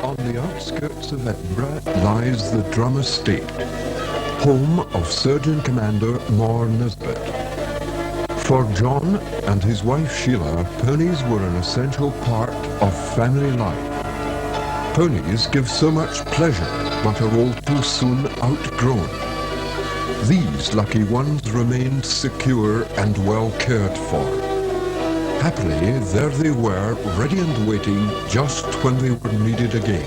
On the outskirts of Edinburgh lies the Drum Estate, home of Surgeon Commander More Nisbet. For John and his wife Sheila, ponies were an essential part of family life. Ponies give so much pleasure, but are all too soon outgrown. These lucky ones remained secure and well cared for. Happily, there they were, ready and waiting just when they were needed again.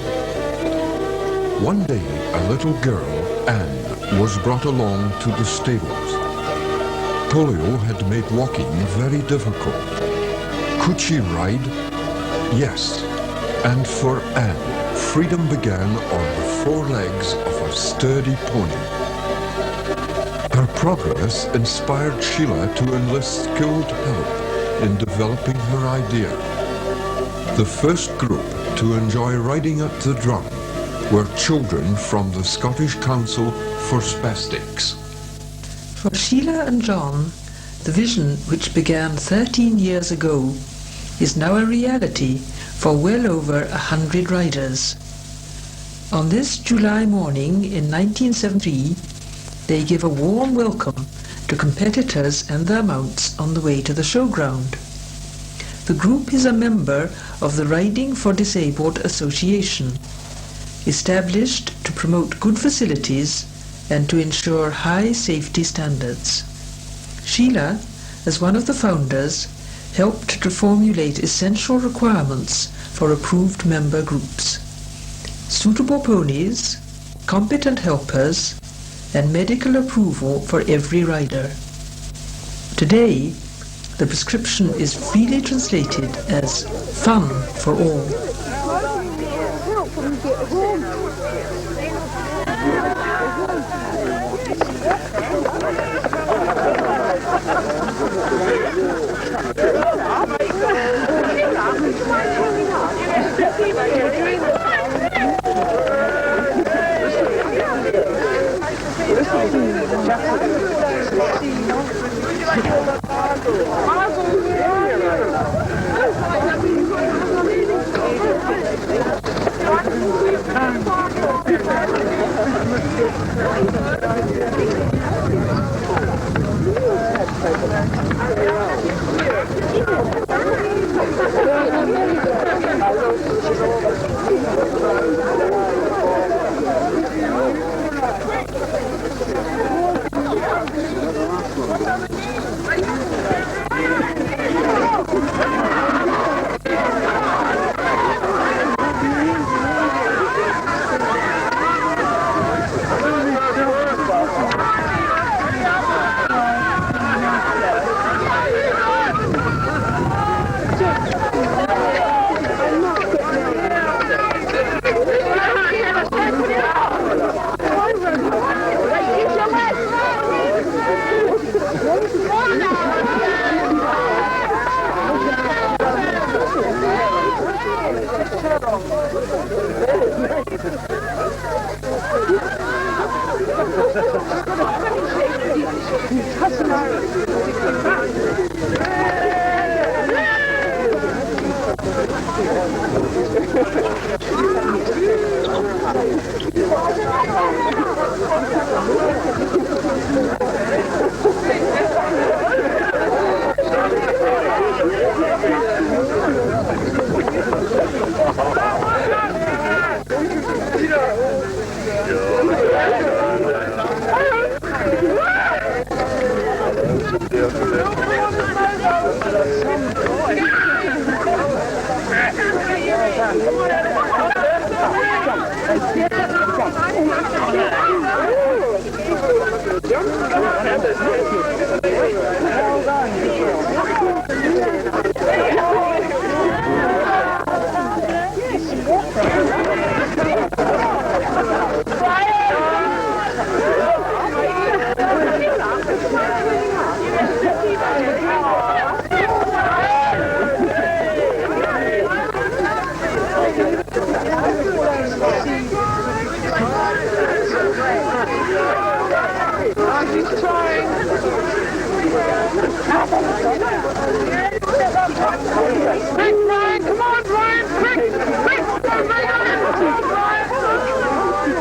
One day, a little girl, Anne, was brought along to the stables. Polio had made walking very difficult. Could she ride? Yes. And for Anne, freedom began on the four legs of a sturdy pony. Her progress inspired Sheila to enlist skilled help in developing her idea. The first group to enjoy riding at the drum were children from the Scottish Council for Spastics. For Sheila and John, the vision which began 13 years ago is now a reality for well over 100 riders. On this July morning in 1973, they give a warm welcome to competitors and their mounts on the way to the showground. The group is a member of the Riding for Disabled Association, established to promote good facilities and to ensure high safety standards. Sheila, as one of the founders, helped to formulate essential requirements for approved member groups: suitable ponies, competent helpers, and medical approval for every rider. Today, the prescription is freely translated as fun for all. Quick, Brian! Come on, Brian! Quick! Quick! Come on, bring her in! Come on, Brian!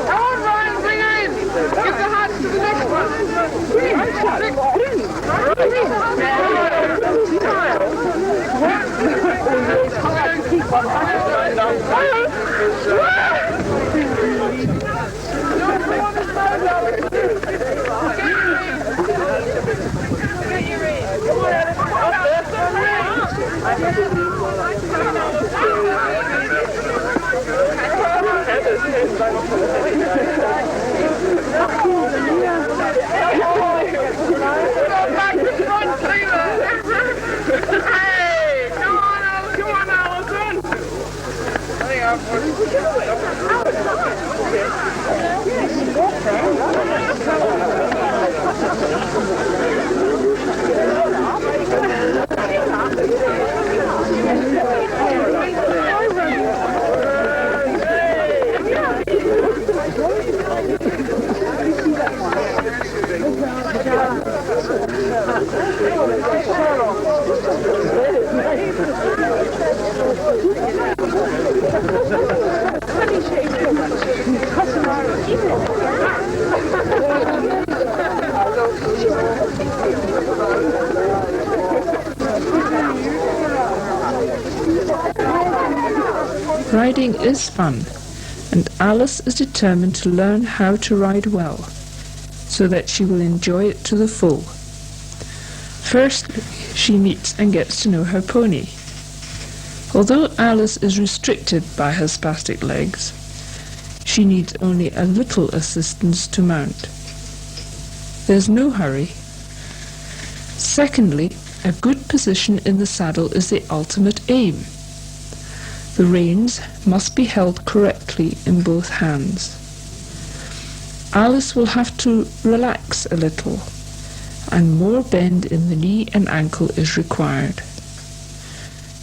Come on, Brian! Bring her in! Give the hat to the next one! Riding is fun, and Alice is determined to learn how to ride well, so that she will enjoy it to the full. Firstly, she meets and gets to know her pony. Although Alice is restricted by her spastic legs, she needs only a little assistance to mount. There's no hurry. Secondly, a good position in the saddle is the ultimate aim. The reins must be held correctly in both hands. Alice will have to relax a little, and more bend in the knee and ankle is required.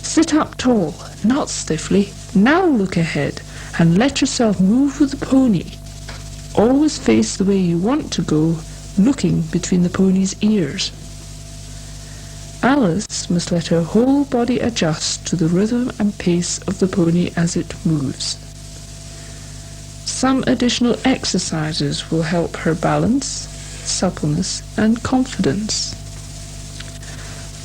Sit up tall, not stiffly. Now look ahead and let yourself move with the pony. Always face the way you want to go, looking between the pony's ears. Alice must let her whole body adjust to the rhythm and pace of the pony as it moves. Some additional exercises will help her balance, suppleness and confidence.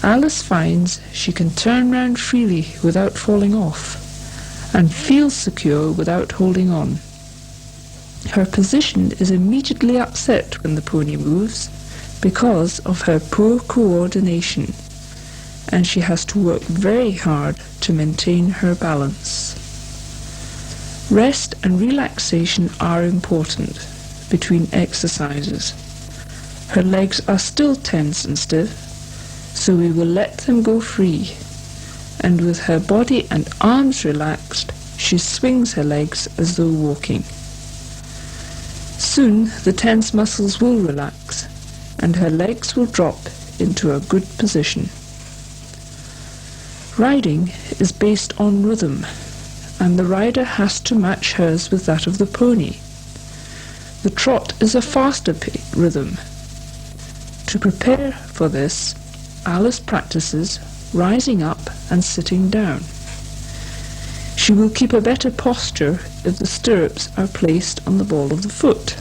Alice finds she can turn round freely without falling off and feels secure without holding on. Her position is immediately upset when the pony moves because of her poor coordination, and she has to work very hard to maintain her balance. Rest and relaxation are important between exercises. Her legs are still tense and stiff, so we will let them go free, and with her body and arms relaxed, she swings her legs as though walking. Soon the tense muscles will relax, and her legs will drop into a good position. Riding is based on rhythm, and the rider has to match hers with that of the pony. The trot is a faster rhythm. To prepare for this, Alice practices rising up and sitting down. She will keep a better posture if the stirrups are placed on the ball of the foot.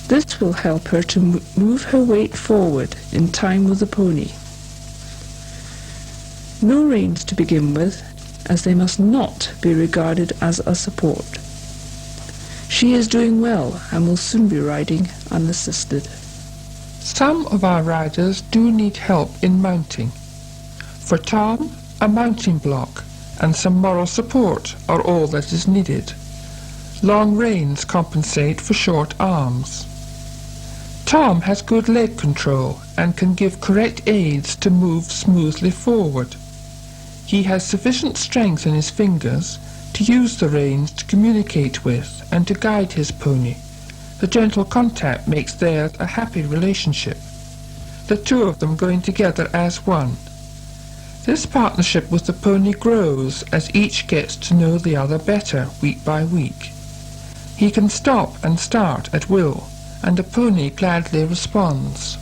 This will help her to move her weight forward in time with the pony. No reins to begin with, as they must not be regarded as a support. She is doing well and will soon be riding unassisted. Some of our riders do need help in mounting. For Tom, a mounting block and some moral support are all that is needed. Long reins compensate for short arms. Tom has good leg control and can give correct aids to move smoothly forward. He has sufficient strength in his fingers to use the reins to communicate with and to guide his pony. The gentle contact makes theirs a happy relationship, the two of them going together as one. This partnership with the pony grows as each gets to know the other better week by week. He can stop and start at will, and the pony gladly responds.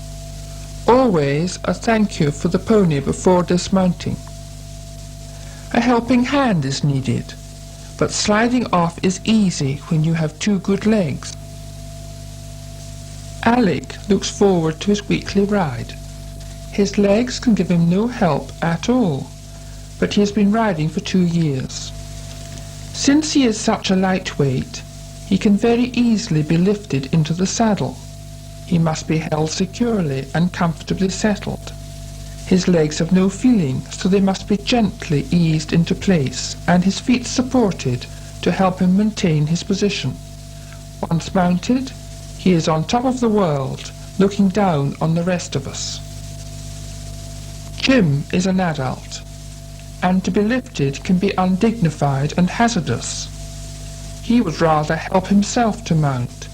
Always a thank you for the pony before dismounting. A helping hand is needed, but sliding off is easy when you have two good legs. Alec looks forward to his weekly ride. His legs can give him no help at all, but he has been riding for 2 years. Since he is such a lightweight, he can very easily be lifted into the saddle. He must be held securely and comfortably settled. His legs have no feeling, so they must be gently eased into place and his feet supported to help him maintain his position. Once mounted, he is on top of the world, looking down on the rest of us. Jim is an adult, and to be lifted can be undignified and hazardous. He would rather help himself to mount,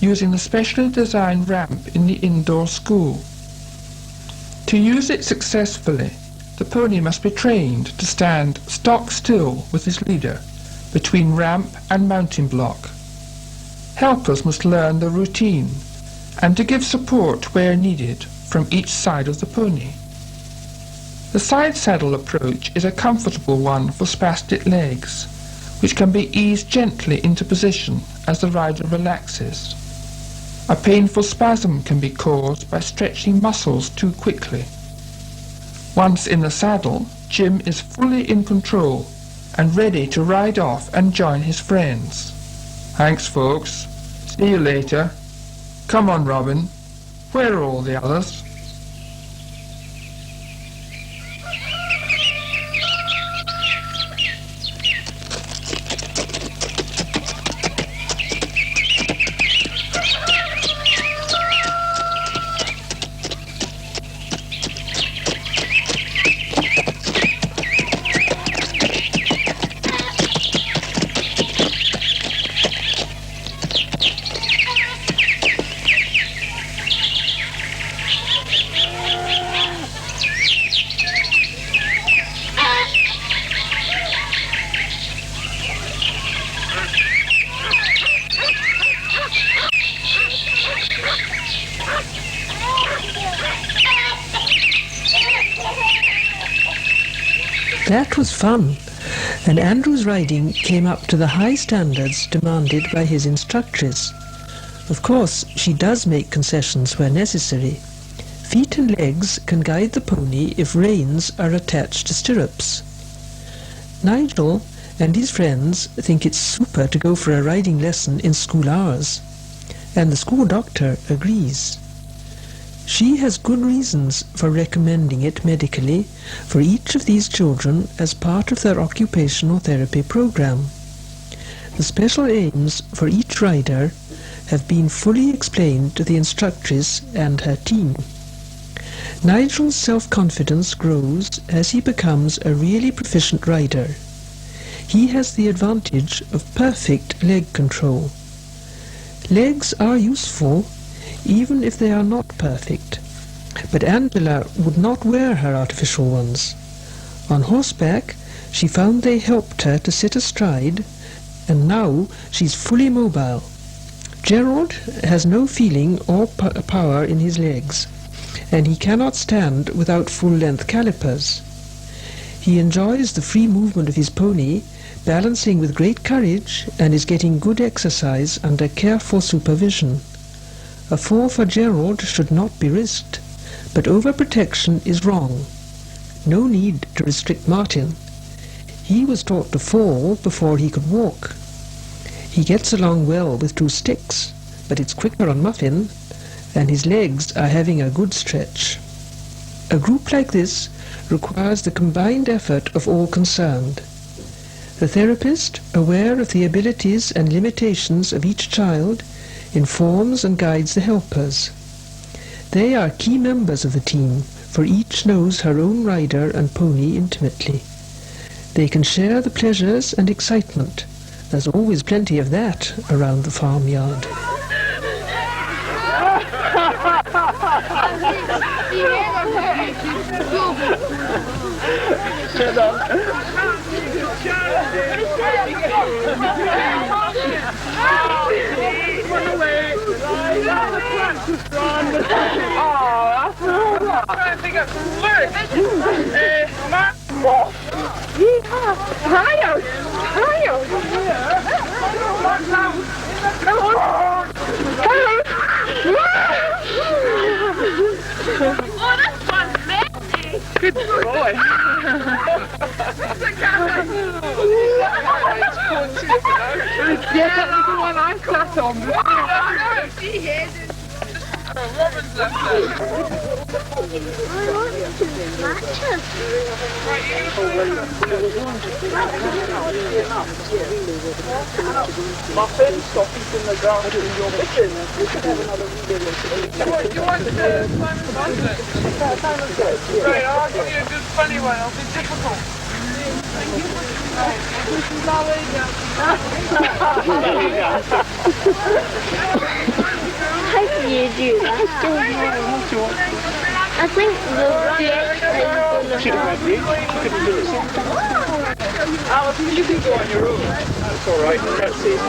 using the specially designed ramp in the indoor school. To use it successfully, the pony must be trained to stand stock still with his leader between ramp and mounting block. Helpers must learn the routine and to give support where needed from each side of the pony. The side saddle approach is a comfortable one for spastic legs, which can be eased gently into position as the rider relaxes. A painful spasm can be caused by stretching muscles too quickly. Once in the saddle, Jim is fully in control and ready to ride off and join his friends. Thanks, folks. See you later. Come on, Robin. Where are all the others? That was fun, and Andrew's riding came up to the high standards demanded by his instructress. Of course, she does make concessions where necessary. Feet and legs can guide the pony if reins are attached to stirrups. Nigel and his friends think it's super to go for a riding lesson in school hours, and the school doctor agrees. She has good reasons for recommending it medically for each of these children as part of their occupational therapy program. The special aims for each rider have been fully explained to the instructress and her team. Nigel's self-confidence grows as he becomes a really proficient rider. He has the advantage of perfect leg control. Legs are useful even if they are not perfect, but Angela would not wear her artificial ones. On horseback, she found they helped her to sit astride, and now she's fully mobile. Gerald has no feeling or power in his legs, and he cannot stand without full-length calipers. He enjoys the free movement of his pony, balancing with great courage, and is getting good exercise under careful supervision. A fall for Gerald should not be risked, but overprotection is wrong. No need to restrict Martin. He was taught to fall before he could walk. He gets along well with 2 sticks, but it's quicker on Muffin, and his legs are having a good stretch. A group like this requires the combined effort of all concerned. The therapist, aware of the abilities and limitations of each child, informs and guides the helpers. They are key members of the team, for each knows her own rider and pony intimately. They can share the pleasures and excitement. There's always plenty of that around the farmyard. trying to think of words. Trials. Come on. Oh, that's fun, messy. Good boy. Yeah, that was the one I sat on. Robin's left there. Muffin, coffee's in the ground in your kitchen. You could have another video. You want Simon Bunsen? Right, I'll give you a good funny one. It'll be difficult. How do you do that? I think the reaction is She couldn't do it. Alice, you can go on your own. That's all right. Let's see if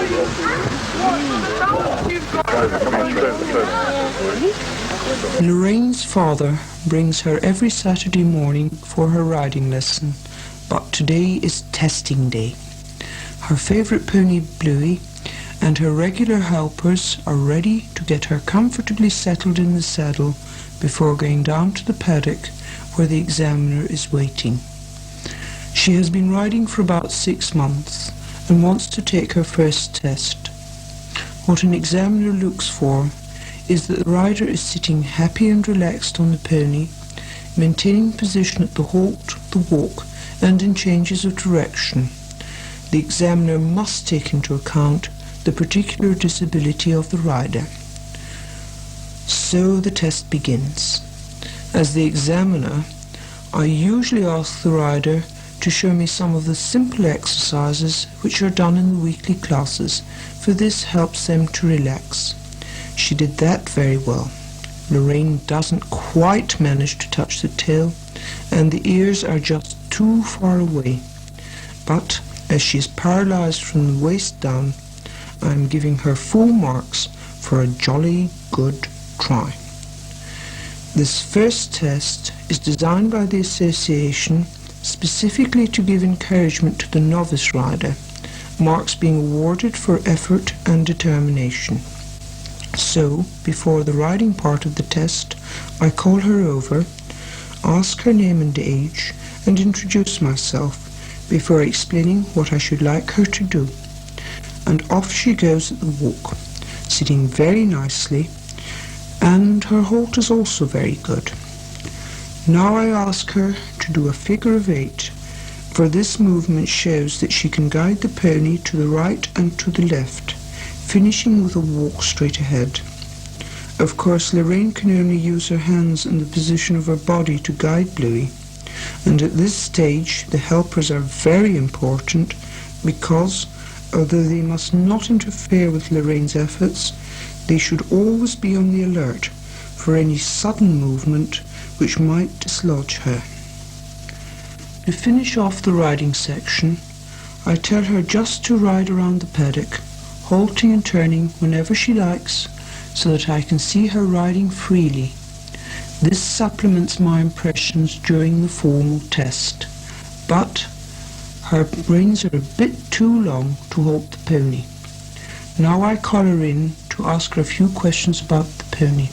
Lorraine's father brings her every Saturday morning for her riding lesson, but today is testing day. Her favourite pony Bluey and her regular helpers are ready to get her comfortably settled in the saddle before going down to the paddock where the examiner is waiting. She has been riding for about 6 months and wants to take her first test. What an examiner looks for is that the rider is sitting happy and relaxed on the pony, maintaining position at the halt, the walk, and in changes of direction. The examiner must take into account the particular disability of the rider. So the test begins. As the examiner, I usually ask the rider to show me some of the simple exercises which are done in the weekly classes, for this helps them to relax. She did that very well. Lorraine doesn't quite manage to touch the tail, and the ears are just too far away. But as she is paralysed from the waist down, I am giving her full marks for a jolly good try. This first test is designed by the association specifically to give encouragement to the novice rider, marks being awarded for effort and determination. So, before the riding part of the test, I call her over, ask her name and age, and introduce myself before explaining what I should like her to do. And off she goes at the walk, sitting very nicely, and her halt is also very good. Now I ask her to do a figure of 8, for this movement shows that she can guide the pony to the right and to the left, finishing with a walk straight ahead. Of course, Lorraine can only use her hands and the position of her body to guide Bluey, and at this stage the helpers are very important because, although they must not interfere with Lorraine's efforts, they should always be on the alert for any sudden movement which might dislodge her. To finish off the riding section, I tell her just to ride around the paddock, halting and turning whenever she likes, so that I can see her riding freely. This supplements my impressions during the formal test, but her reins are a bit too long to halt the pony. Now I call her in to ask her a few questions about the pony.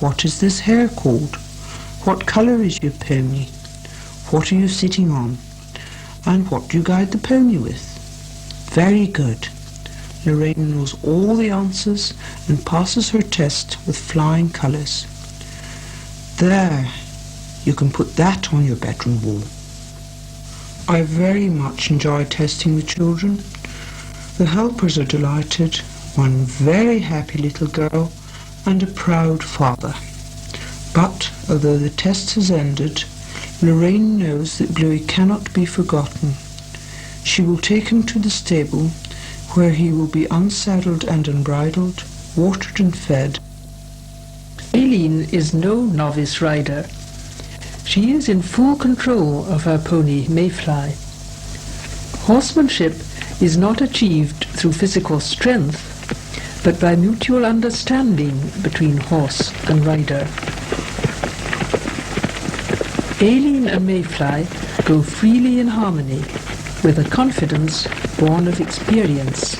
What is this hare called? What colour is your pony? What are you sitting on? And what do you guide the pony with? Very good. Lorraine knows all the answers and passes her test with flying colours. There, you can put that on your bedroom wall. I very much enjoy testing the children. The helpers are delighted, one very happy little girl and a proud father. But, although the test has ended, Lorraine knows that Bluey cannot be forgotten. She will take him to the stable, where he will be unsaddled and unbridled, watered and fed. Aileen is no novice rider. She is in full control of her pony Mayfly. Horsemanship is not achieved through physical strength, but by mutual understanding between horse and rider. Aileen and Mayfly go freely in harmony, with a confidence born of experience.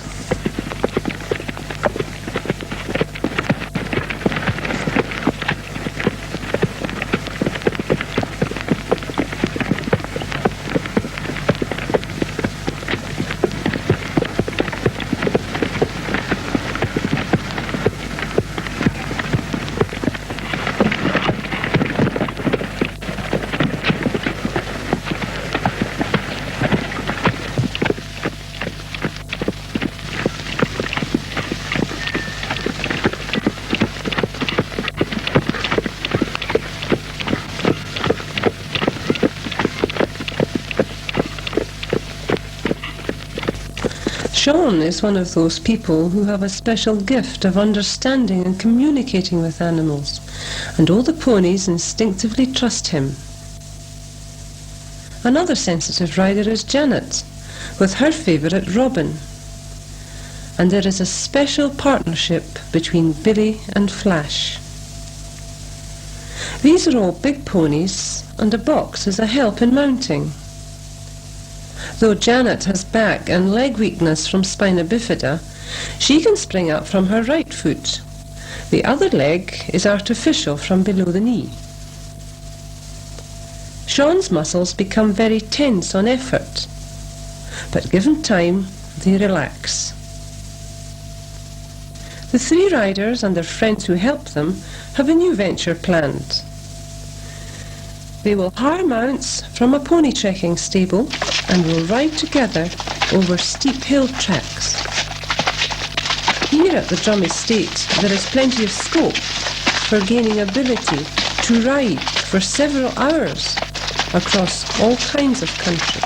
Sean is one of those people who have a special gift of understanding and communicating with animals, and all the ponies instinctively trust him. Another sensitive rider is Janet, with her favourite Robin. And there is a special partnership between Billy and Flash. These are all big ponies, and a box is a help in mounting. Though Janet has back and leg weakness from spina bifida, she can spring up from her right foot. The other leg is artificial from below the knee. Sean's muscles become very tense on effort, but given time, they relax. The three riders and their friends who help them have a new venture planned. They will hire mounts from a pony trekking stable and will ride together over steep hill tracks. Here at the Drum Estate there is plenty of scope for gaining ability to ride for several hours across all kinds of country.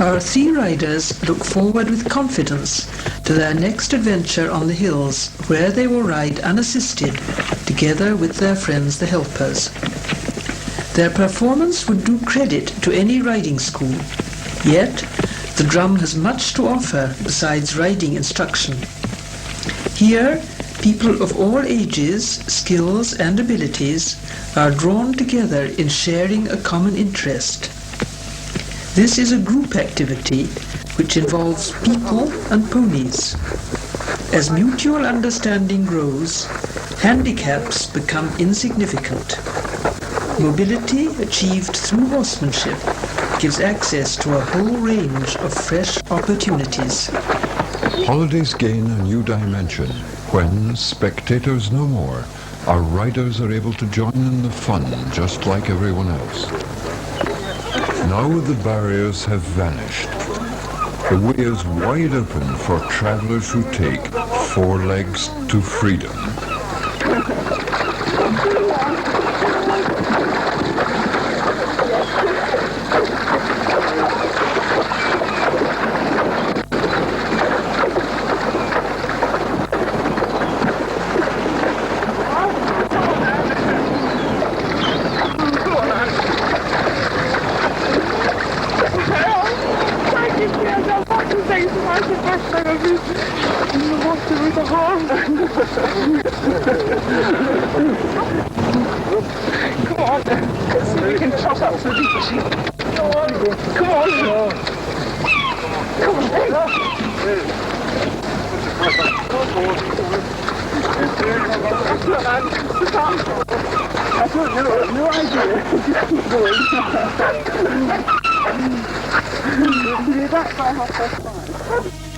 Our three riders look forward with confidence to their next adventure on the hills, where they will ride unassisted together with their friends the helpers. Their performance would do credit to any riding school, yet the drum has much to offer besides riding instruction. Here, people of all ages, skills and abilities are drawn together in sharing a common interest. This is a group activity which involves people and ponies. As mutual understanding grows, handicaps become insignificant. Mobility achieved through horsemanship gives access to a whole range of fresh opportunities. Holidays gain a new dimension when, spectators no more, our riders are able to join in the fun just like everyone else. Now the barriers have vanished. The way is wide open for travellers who take 4 legs to freedom. Come on, so we can toss up to the beach. Come on. Come on. Look, man, sit up. That's not no idea. Just keep going. We'll be back by 5:30.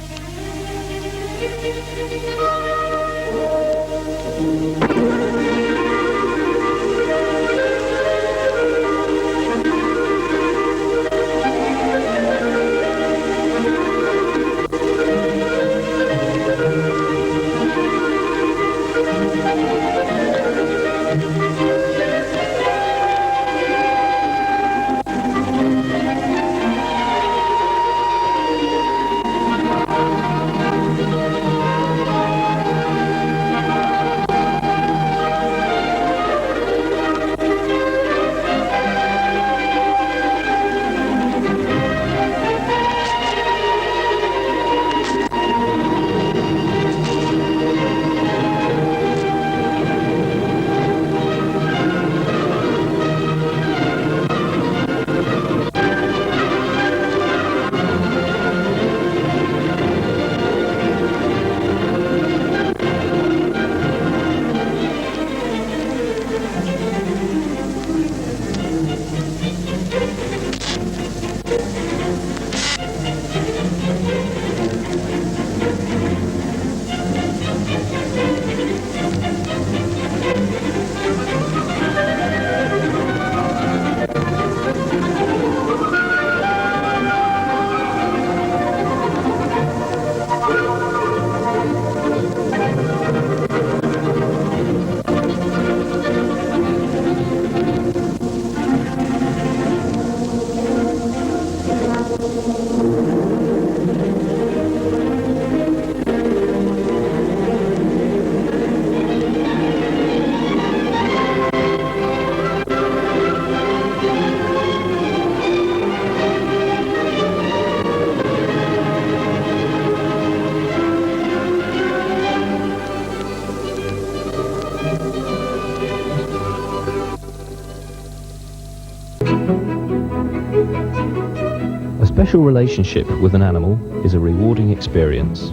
A special relationship with an animal is a rewarding experience.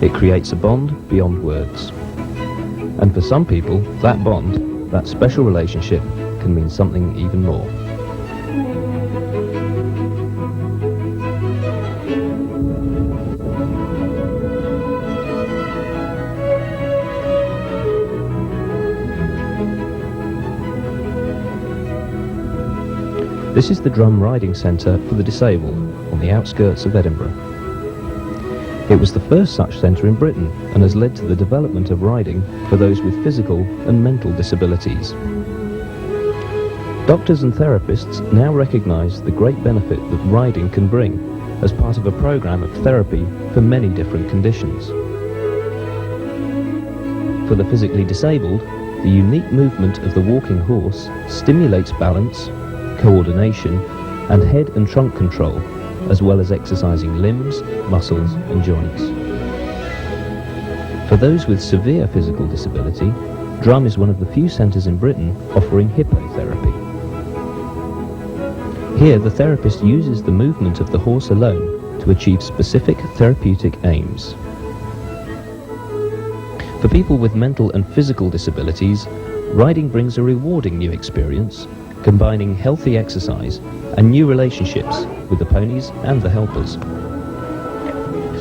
It creates a bond beyond words. And for some people, that bond, that special relationship, can mean something even more. This is the Drum Riding Centre for the Disabled on the outskirts of Edinburgh. It was the first such centre in Britain and has led to the development of riding for those with physical and mental disabilities. Doctors and therapists now recognise the great benefit that riding can bring as part of a programme of therapy for many different conditions. For the physically disabled, the unique movement of the walking horse stimulates balance, coordination and head and trunk control, as well as exercising limbs, muscles and joints. For those with severe physical disability, Drum is one of the few centres in Britain offering hippotherapy. Here the therapist uses the movement of the horse alone to achieve specific therapeutic aims. For people with mental and physical disabilities, riding brings a rewarding new experience, combining healthy exercise and new relationships with the ponies and the helpers.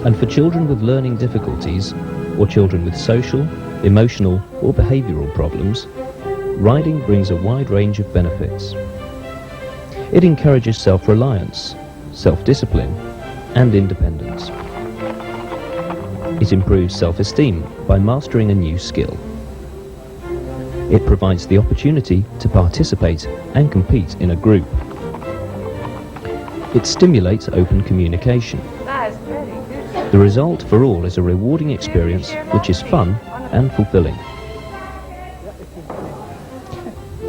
And for children with learning difficulties, or children with social, emotional or behavioural problems, riding brings a wide range of benefits. It encourages self-reliance, self-discipline and independence. It improves self-esteem by mastering a new skill. It provides the opportunity to participate and compete in a group. It stimulates open communication. The result for all is a rewarding experience which is fun and fulfilling.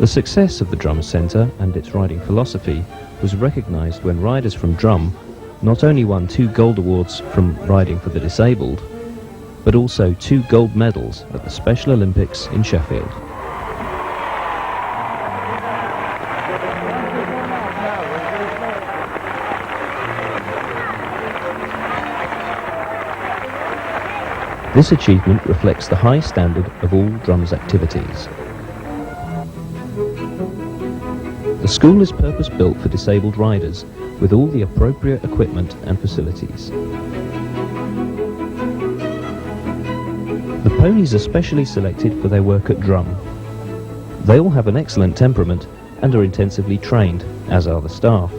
The success of the Drum Centre and its riding philosophy was recognised when riders from Drum not only won 2 gold awards from Riding for the Disabled, but also 2 gold medals at the Special Olympics in Sheffield. This achievement reflects the high standard of all Drum's activities. The school is purpose-built for disabled riders with all the appropriate equipment and facilities. The ponies are specially selected for their work at Drum. They all have an excellent temperament and are intensively trained, as are the staff.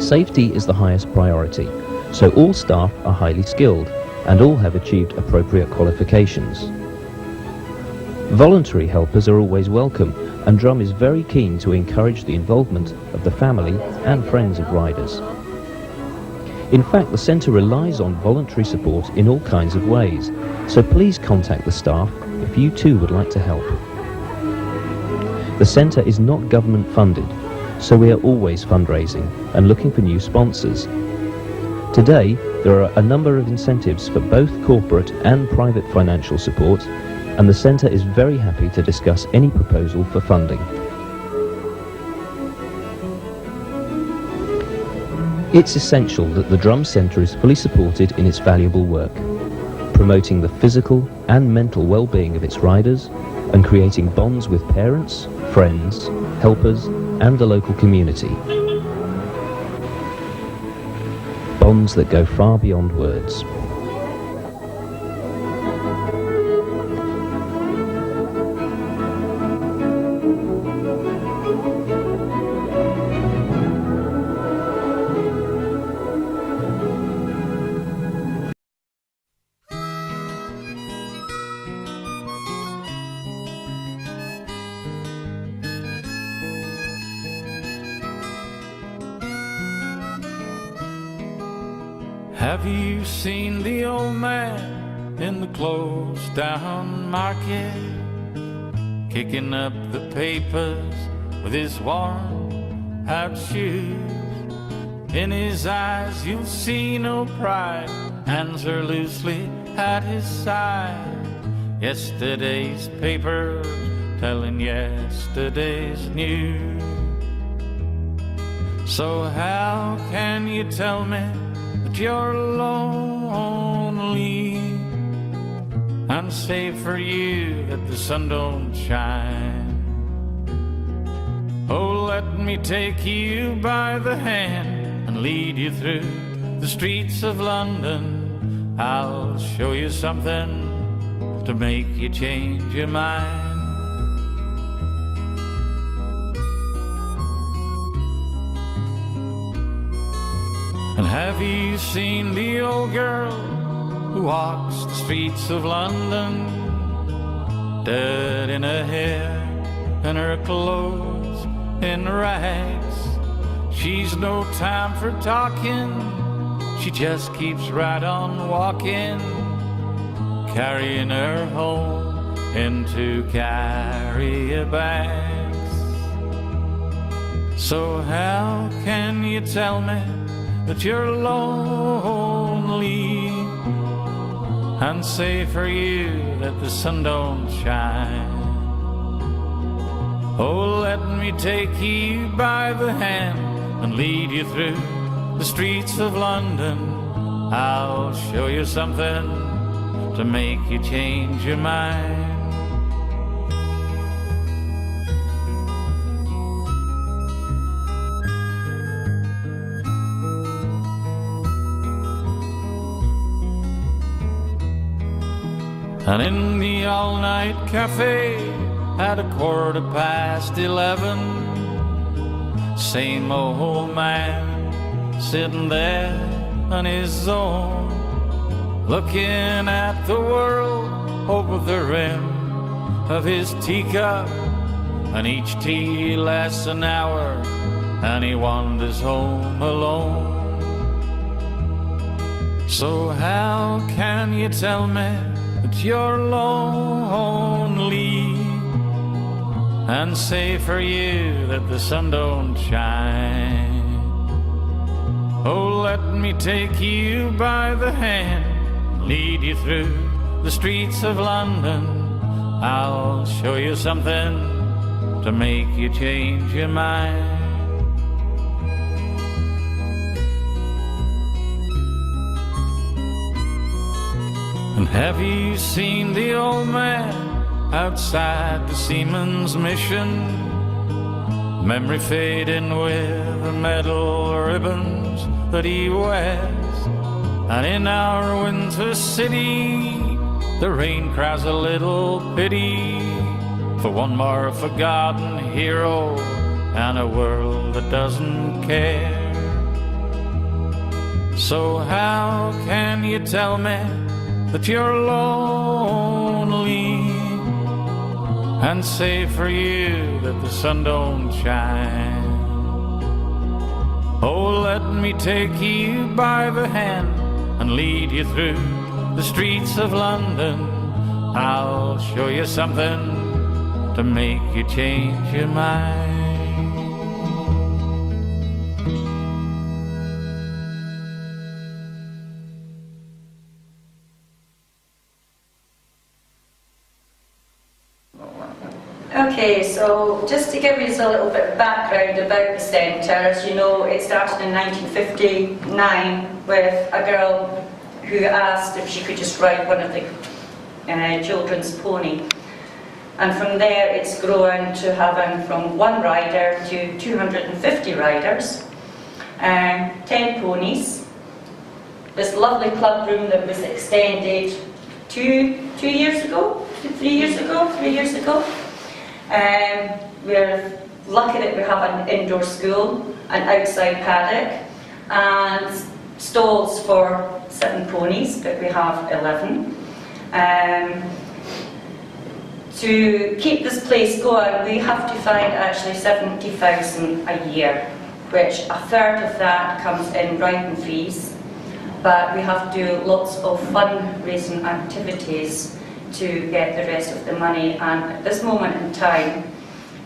Safety is the highest priority, so all staff are highly skilled and all have achieved appropriate qualifications. Voluntary helpers are always welcome, and Drum is very keen to encourage the involvement of the family and friends of riders. In fact, the centre relies on voluntary support in all kinds of ways, so please contact the staff if you too would like to help. The centre is not government funded, so we are always fundraising and looking for new sponsors. Today, there are a number of incentives for both corporate and private financial support, and the centre is very happy to discuss any proposal for funding. It's essential that the Drum Centre is fully supported in its valuable work, promoting the physical and mental well-being of its riders and creating bonds with parents, friends, helpers and the local community. Bonds that go far beyond words. Have you seen the old man in the closed down market, kicking up the papers with his worn out shoes? In his eyes you'll see no pride, hands are loosely at his side. Yesterday's papers telling yesterday's news. So how can you tell me that you're lonely and say for you that the sun don't shine? Oh, let me take you by the hand and lead you through the streets of London. I'll show you something to make you change your mind. And have you seen the old girl who walks the streets of London, dirt in her hair and her clothes in rags? She's no time for talking, she just keeps right on walking, carrying her home in 2 carrier bags. So how can you tell me that you're lonely and say for you that the sun don't shine? Oh, let me take you by the hand and lead you through the streets of London. I'll show you something to make you change your mind. And in the all-night cafe at 11:15, same old man sitting there on his own, looking at the world over the rim of his teacup. And each tea lasts an hour, and he wanders home alone. So how can you tell me that you're lonely, and say for you that the sun don't shine? Oh, let me take you by the hand, lead you through the streets of London. I'll show you something to make you change your mind. And have you seen the old man outside the Seaman's Mission? Memory fading with the metal ribbons that he wears. And in our winter city, the rain cries a little pity for one more forgotten hero and a world that doesn't care. So how can you tell me that you're lonely, and say for you that the sun don't shine? Oh, let me take you by the hand and lead you through the streets of London. I'll show you something to make you change your mind. Okay, so just to give you a little bit of background about the centre, as you know, it started in 1959 with a girl who asked if she could just ride one of the children's pony. And from there it's grown to having from one rider to 250 riders, 10 ponies, this lovely club room that was extended 3 years ago. We're lucky that we have an indoor school, an outside paddock, and stalls for 7 ponies, but we have 11. To keep this place going, we have to find actually 70,000 a year, which a third of that comes in riding fees, but we have to do lots of fundraising activities to get the rest of the money, and at this moment in time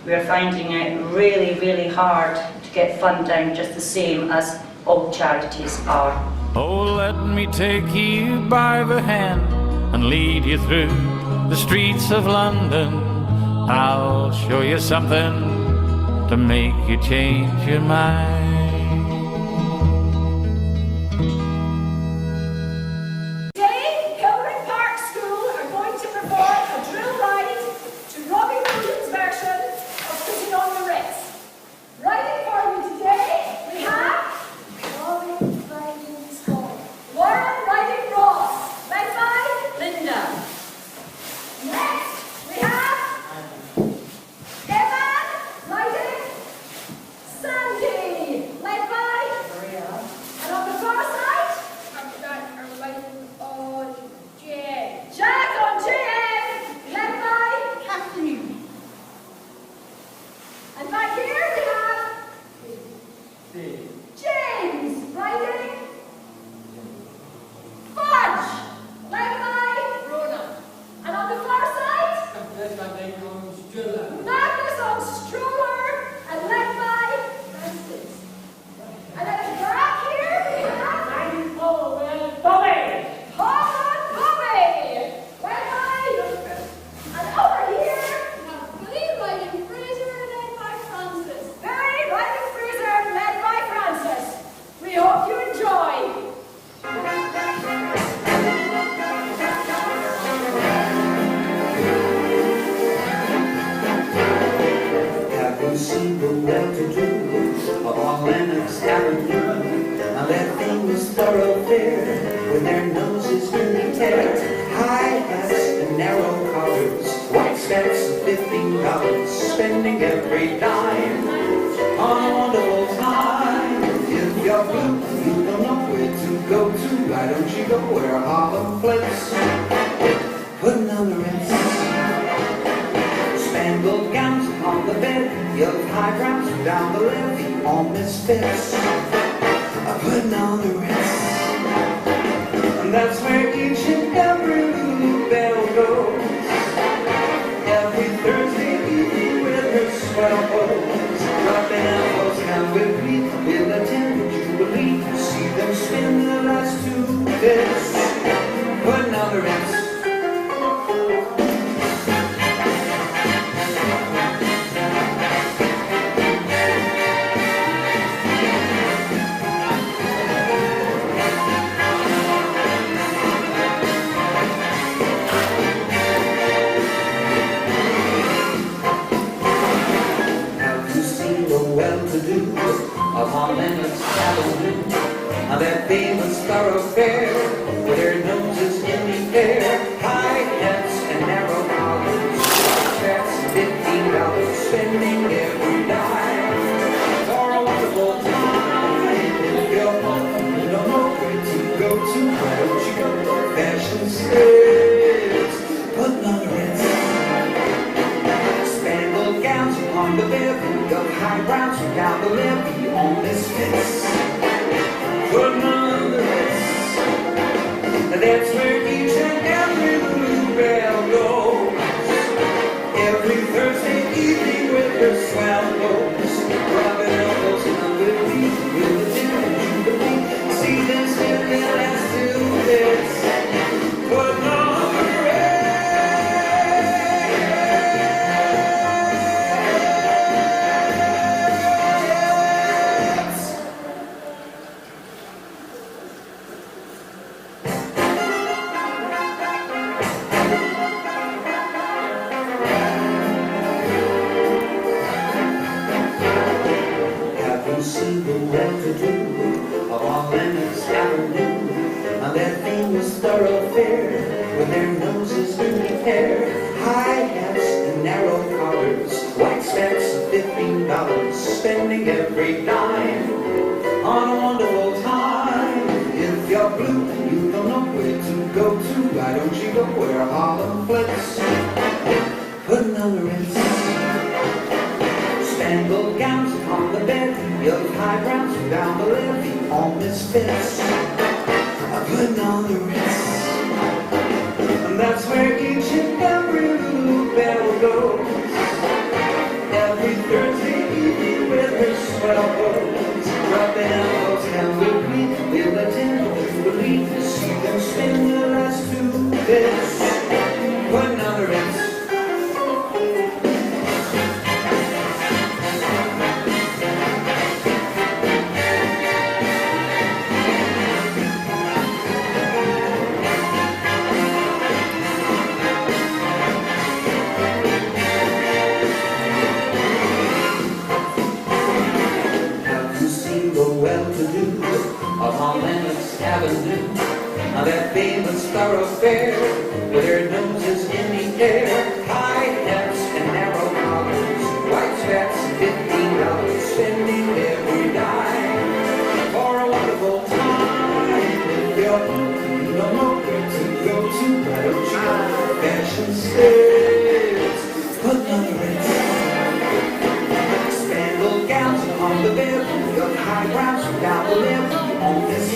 we're finding it really, really hard to get funding, just the same as all charities are. Oh, let me take you by the hand and lead you through the streets of London. I'll show you something to make you change your mind. spats of $15, spending every dime on a wonderful time. If you're blue, you don't know where to go to. Why don't you go where Harlem flits? Putting on the ritz, spangled gowns on the bed, young highbrows down the levee on misfits. Putting on the ritz, and that's where each and every little bell goes. Every Thursday evening with her swell hose, dropping elbows down with me, we'll attend the Jubilee, see them spin the last 2 bits. Putting on the ritz. Well-to-do upon Leonard's Avenue, on that famous thoroughfare, with their noses in the air, high hats and narrow collars, that's $15, spending every dime for a wonderful time. If you're home, you don't know where to go to, why don't you go to fashion states? Putting on the ritz, spangled gowns on the bevy, of high brows down the levee on misfits. Putting on the ritz, that's where each and every blue bell goes. Every Thursday evening with her swell goes, rubbing elbows on the beat with the dinner Jubilee. See them spin their last 2 bits. Putting on the ritz. See the well-to-do upon Leonard's Avenue, on that famous thoroughfare, with their noses in the air, high hats and narrow collars, white spats of $15, spending every dime on a wonderful time. If you're blue and you don't know where to go to, why don't you go where Harlem flits? Putting on the ritz, spangled gowns on the bed, young highbrows down the levee on misfits. Putting on the ritz, and that's where each and every little bell goes. Every Thursday evening with her swell hose, rubbing elbows down with me, we'll attend the Jubilee to see them spin the last 2 bits. Putting on the ritz. Well-to-do upon Leonard's Avenue, on that famous thoroughfare, with their noses in the air, high hats and narrow collars, white spats $15, spending every dime for a wonderful time. If you're blue, you don't know where to go to, why don't you go to fashion states? Putting on the ritz, spangled gowns on the bed, young highbrows down the levee on this